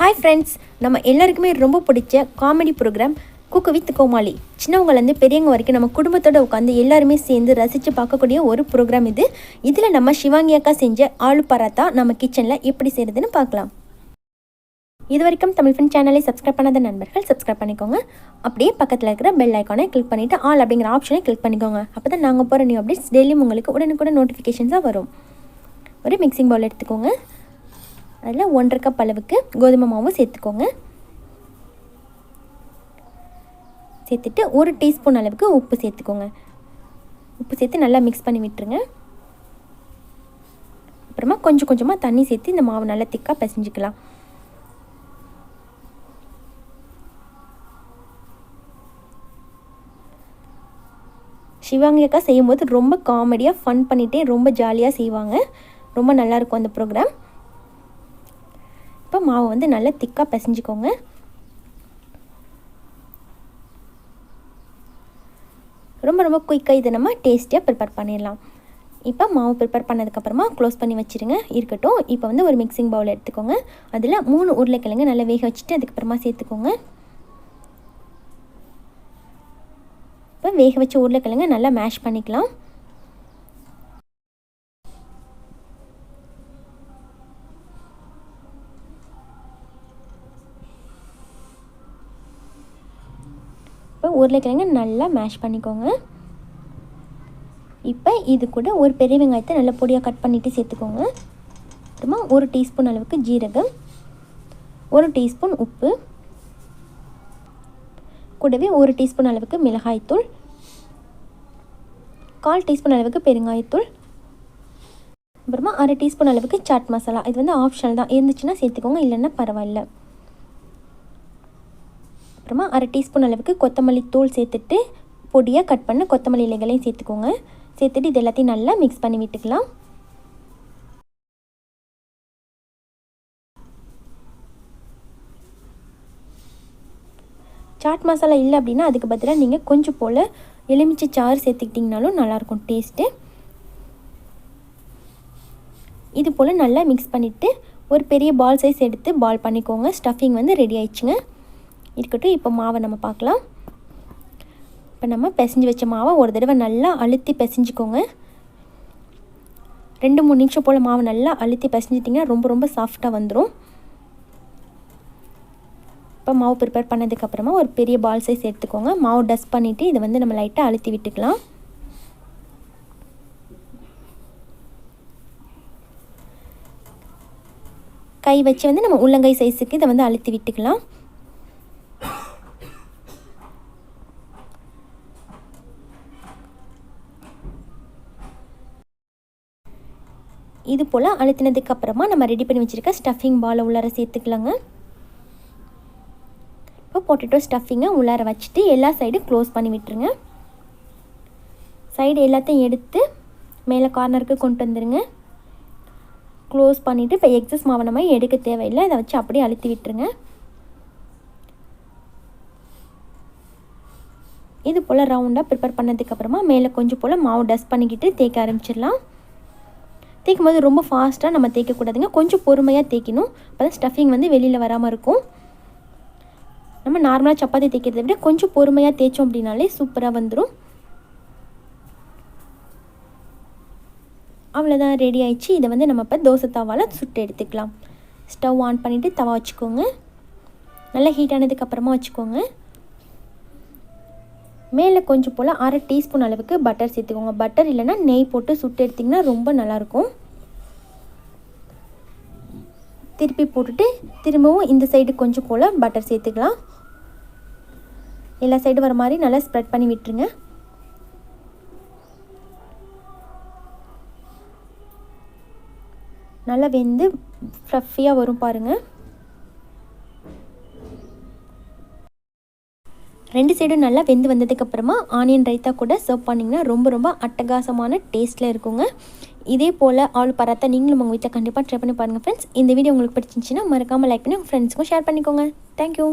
Hi friends, நம்ம எல்லாருக்குமே ரொம்ப பிடிச்ச காமெடி ப்ரோக்ராம் குக்கு வித் கோமாளி. சின்னவங்கலேருந்து பெரியவங்க வரைக்கும் நம்ம குடும்பத்தோடு உட்காந்து எல்லாருமே சேர்ந்து ரசித்து பார்க்கக்கூடிய ஒரு ப்ரோக்ராம் இது. இதில் நம்ம சிவாங்கி அக்கா செஞ்ச ஆலு பராத்தா நம்ம கிச்சனில் எப்படி செய்கிறதுன்னு பார்க்கலாம். இது வரைக்கும் தமிழ் ஃப்ரெண்ட் சேனலை சப்ஸ்கிரைப் பண்ணாத நண்பர்கள் சப்ஸ்கிரைப் பண்ணிக்கோங்க. அப்படியே பக்கத்தில் இருக்கிற பெல் ஐக்கானை கிளிக் பண்ணிவிட்டு ஆல் அப்படிங்கிற ஆப்ஷனை கிளிக் பண்ணிக்கோங்க. அப்போ தான் நாங்கள் போகிற நியூ அப்டேட்ஸ் டெய்லியும் உங்களுக்கு உடனுக்குடன் நோட்டிஃபிகேஷன்ஸாக வரும். ஒரு மிக்சிங் பவுல் எடுத்துக்கோங்க. அதில் 1.5 கப் அளவுக்கு கோதுமை மாவு சேர்த்துக்கோங்க. சேர்த்துட்டு 1 டீஸ்பூன் அளவுக்கு உப்பு சேர்த்துக்கோங்க. உப்பு சேர்த்து நல்லா மிக்ஸ் பண்ணி விட்டுருங்க. அப்புறமா கொஞ்சம் கொஞ்சமாக தண்ணி சேர்த்து இந்த மாவு நல்லா திக்காக பிசைஞ்சிக்கலாம். சிவாங்கி அக்கா செய்யும்போது ரொம்ப காமெடியாக ஃபன் பண்ணிகிட்டே ரொம்ப ஜாலியாக செய்வாங்க. ரொம்ப நல்லாயிருக்கும் அந்த ப்ரோக்ராம். இப்போ மாவு வந்து நல்லா திக்காக பிசைஞ்சிக்கோங்க. ரொம்ப ரொம்ப குயிக்காக இதை நம்ம டேஸ்டியாக ப்ரிப்பேர் பண்ணிடலாம். இப்போ மாவு ப்ரிப்பேர் பண்ணதுக்கப்புறமா க்ளோஸ் பண்ணி வச்சுருங்க, இருக்கட்டும். இப்போ வந்து ஒரு மிக்சிங் பவுல் எடுத்துக்கோங்க. அதில் 3 உருளைக்கிழங்கு நல்லா வேக வச்சுட்டு அதுக்கப்புறமா சேர்த்துக்கோங்க. இப்போ வேக வச்ச உருளைக்கிழங்கு நல்லா மேஷ் பண்ணிக்கலாம். இப்போ உருளைக்கிழங்கு நல்லா மேஷ் பண்ணிக்கோங்க. இப்போ இது கூட ஒரு பெரிய வெங்காயத்தை நல்லா பொடியாக கட் பண்ணிவிட்டு சேர்த்துக்கோங்க. அப்புறமா 1 டீஸ்பூன் அளவுக்கு ஜீரகம், 1 டீஸ்பூன் உப்பு, கூடவே 1 டீஸ்பூன் அளவுக்கு மிளகாய்த்தூள், 1/4 டீஸ்பூன் அளவுக்கு பெருங்காயத்தூள், அப்புறமா 1/2 டீஸ்பூன் அளவுக்கு சாட் மசாலா. இது வந்து ஆப்ஷனல் தான், இருந்துச்சுன்னா சேர்த்துக்கோங்க, இல்லைன்னா பரவாயில்ல. அப்புறமா 1/2 டீஸ்பூன் அளவுக்கு கொத்தமல்லி தூள் சேர்த்துட்டு பொடியாக கட் பண்ண கொத்தமல்லி இலைகளையும் சேர்த்துக்கோங்க. சேர்த்துட்டு இது எல்லாத்தையும் நல்லா மிக்ஸ் பண்ணி விட்டுக்கலாம். சாட் மசாலா இல்லை அப்படின்னா அதுக்கு பதிலாக நீங்கள் கொஞ்சம் போல் எலுமிச்சை சாறு சேர்த்துக்கிட்டிங்கனாலும் நல்லாயிருக்கும் டேஸ்ட்டு. இது போல் நல்லா மிக்ஸ் பண்ணிவிட்டு ஒரு பெரிய பால் சைஸ் எடுத்து பால் பண்ணிக்கோங்க. ஸ்டஃபிங் வந்து ரெடி ஆயிடுச்சுங்க, இருக்கட்டும். இப்போ மாவை நம்ம பார்க்கலாம். இப்போ நம்ம பிசைஞ்சு வச்ச மாவை ஒரு தடவை நல்லா அழுத்தி பிசைஞ்சிக்கோங்க. 2-3 நிமிஷம் போல் மாவு நல்லா அழுத்தி பிசைஞ்சிட்டிங்கன்னா ரொம்ப ரொம்ப சாஃப்டாக வந்துடும். இப்போ மாவு ப்ரிப்பேர் பண்ணதுக்கப்புறமா ஒரு பெரிய பால் சைஸ் எடுத்துக்கோங்க. மாவு டஸ்ட் பண்ணிவிட்டு இதை வந்து நம்ம லைட்டாக அழுத்தி விட்டுக்கலாம். கை வச்சு வந்து நம்ம உள்ளங்கை சைஸுக்கு இதை வந்து அழுத்தி விட்டுக்கலாம். இது போல் அழுத்தினதுக்கப்புறமா நம்ம ரெடி பண்ணி வச்சுருக்க ஸ்டஃபிங் பாலை உள்ளார சேர்த்துக்கலாங்க. இப்போ பொட்டேட்டோ ஸ்டஃபிங்கை உள்ளார வச்சுட்டு எல்லா சைடும் க்ளோஸ் பண்ணி விட்டுருங்க. சைடு எல்லாத்தையும் எடுத்து மேலே கார்னருக்கு கொண்டு வந்துடுங்க. க்ளோஸ் பண்ணிவிட்டு இப்போ எக்ஸஸ் மாவை நம்ம எடுக்க தேவையில்லை, இதை வச்சு அப்படியே அழுத்தி விட்டுருங்க. இது போல் ரவுண்டாக ப்ரிப்பேர் பண்ணதுக்கப்புறமா மேலே கொஞ்சம் போல் மாவு டஸ்ட் பண்ணிக்கிட்டு தேய்க்க ஆரம்பிச்சிடலாம். தேய்க்கும் போது ரொம்ப ஃபாஸ்ட்டாக நம்ம தேய்க்கக்கூடாதுங்க, கொஞ்சம் பொறுமையாக தேய்க்கணும். அப்போ தான் ஸ்டஃபிங் வந்து வெளியில் வராமல் இருக்கும். நம்ம நார்மலாக சப்பாத்தி தேய்க்கிறத விட கொஞ்சம் பொறுமையாக தேய்ச்சோம் அப்படின்னாலே சூப்பராக வந்துடும். அவ்வளோதான், ரெடி ஆயிடுச்சு. இதை வந்து நம்ம இப்போ தோசை தவாவில் சுட்டு எடுத்துக்கலாம். ஸ்டவ் ஆன் பண்ணிவிட்டு தவா வச்சுக்கோங்க. நல்லா ஹீட் ஆனதுக்கப்புறமா வச்சுக்கோங்க. மேலே கொஞ்சம் போல் 1/2 டீஸ்பூன் அளவுக்கு பட்டர் சேர்த்துக்கோங்க. பட்டர் இல்லைன்னா நெய் போட்டு சுட்டு எடுத்திங்கன்னா ரொம்ப நல்லாயிருக்கும். திருப்பி போட்டுட்டு திரும்பவும் இந்த சைடு கொஞ்சம் போல் பட்டர் சேர்த்துக்கலாம். எல்லா சைடு வர மாதிரி நல்லா ஸ்ப்ரெட் பண்ணி விட்டுருங்க. நல்லா வெந்து ஃப்ளஃபியாக வரும் பாருங்கள். 2 சைடும் நல்லா வெந்து வந்ததுக்கப்புறமா ஆனியன் ரைத்தா கூட சர்வ் பண்ணிங்கன்னா ரொம்ப ரொம்ப அட்டகாசமான டேஸ்ட்டில் இருக்குங்க. இதே போல் ஆலு பராத்தா நீங்களும் உங்கள் வீட்டில் கண்டிப்பாக ட்ரை பண்ணி பாருங்கள் ஃப்ரெண்ட்ஸ். இந்த வீடியோ உங்களுக்கு பிடிச்சிருந்துச்சின்னா மறக்காமல் லைக் பண்ணி உங்கள் ஃப்ரெண்ட்ஸ்க்கும் ஷேர் பண்ணிக்கோங்க. தேங்க்யூ.